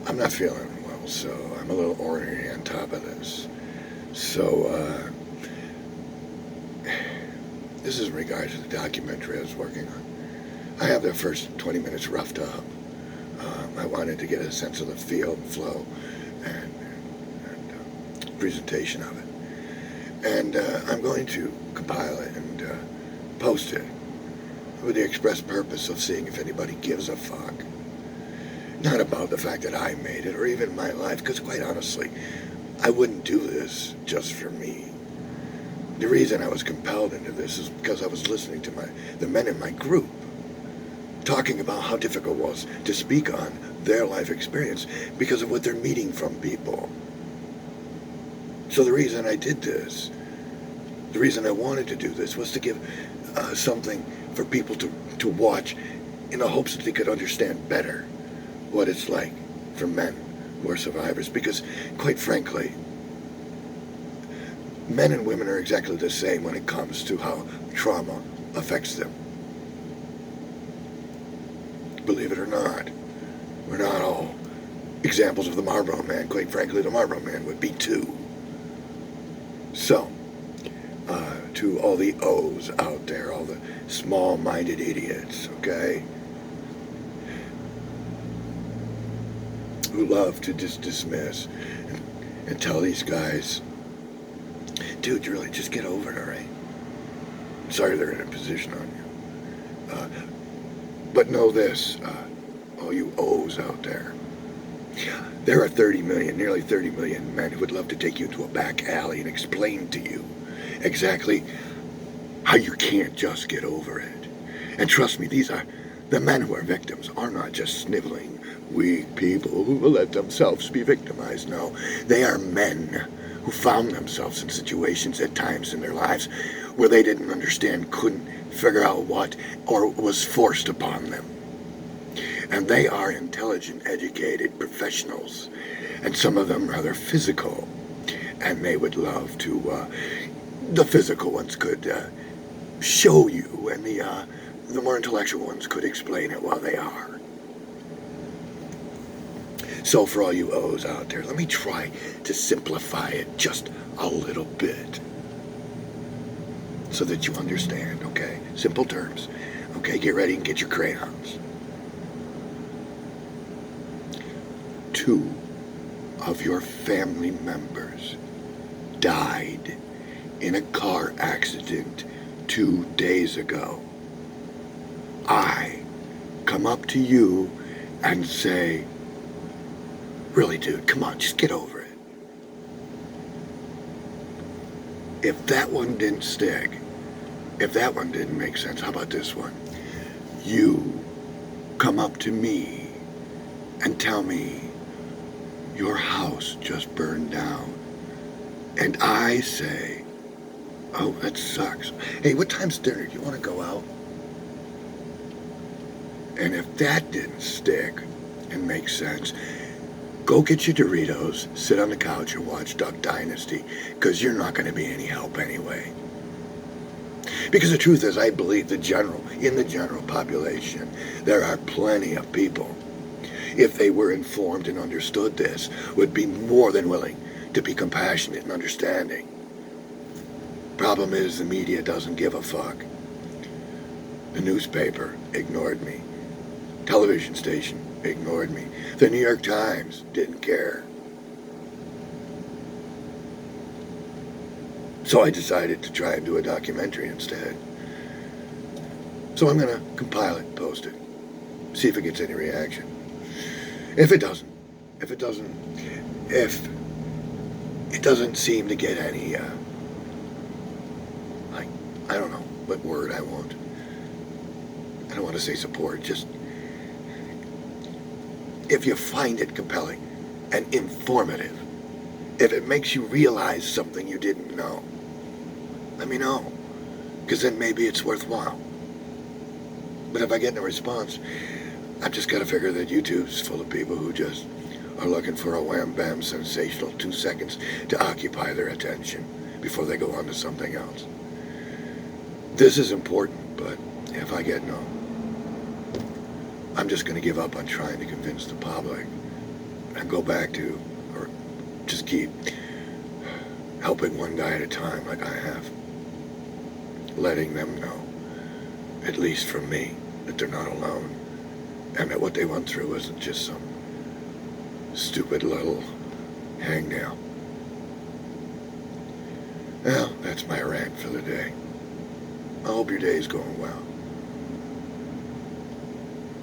I'm not feeling well, so I'm a little ornery on top of this. So, this is in regards to the documentary I was working on. I have the first 20 minutes roughed up. I wanted to get a sense of the feel and flow and presentation of it. And I'm going to compile it and post it with the express purpose of seeing if anybody gives a fuck. Not about the fact that I made it or even my life, because quite honestly, I wouldn't do this just for me. The reason I was compelled into this is because I was listening to the men in my group talking about how difficult it was to speak on their life experience because of what they're meeting from people. So the reason I did this, the reason I wanted to do this, was to give something for people to watch in the hopes that they could understand better what it's like for men who are survivors. Because, quite frankly, men and women are exactly the same when it comes to how trauma affects them. Believe it or not, we're not all examples of the Marlboro Man. Quite frankly, the Marlboro Man would be too. So, to all the O's out there, all the small-minded idiots, okay, who love to just dismiss and tell these guys, dude, you really just get over it, all right? Sorry they're in a position on you. But know this, all you O's out there, there are 30 million, nearly 30 million men who would love to take you into a back alley and explain to you exactly how you can't just get over it. And trust me, these are the men who are victims are not just sniveling, weak people who will let themselves be victimized. No, they are men who found themselves in situations at times in their lives where they didn't understand, couldn't figure out what, or was forced upon them. And they are intelligent, educated professionals, and some of them rather physical. And they would love to, the physical ones could show you, and the more intellectual ones could explain it while they are. So for all you O's out there, let me try to simplify it just a little bit so that you understand, okay? Simple terms. Okay, get ready and get your crayons. 2 of your family members died in a car accident 2 days ago. I come up to you and say, really, dude, come on, just get over it. If that one didn't stick, if that one didn't make sense, how about this one? You come up to me and tell me your house just burned down. And I say, oh, that sucks. Hey, what time's dinner? Do you want to go out? And if that didn't stick and make sense, go get your Doritos, sit on the couch and watch Duck Dynasty, because you're not going to be any help anyway. Because the truth is, I believe in the general population, there are plenty of people, if they were informed and understood this, would be more than willing to be compassionate and understanding. Problem is, the media doesn't give a fuck. The newspaper ignored me. Television station ignored me. The New York Times didn't care. So I decided to try and do a documentary instead. So I'm going to compile it and post it. See if it gets any reaction. If it doesn't seem to get any, I don't know what word I want. I don't want to say support, just if you find it compelling and informative, if it makes you realize something you didn't know, let me know, because then maybe it's worthwhile. But if I get no response, I've just got to figure that YouTube's full of people who just are looking for a wham-bam sensational 2 seconds to occupy their attention before they go on to something else. This is important, but if I get no, I'm just going to give up on trying to convince the public and go back to, or just keep helping one guy at a time like I have. Letting them know, at least from me, that they're not alone. And that what they went through isn't just some stupid little hangnail. Well, that's my rant for the day. I hope your day's going well.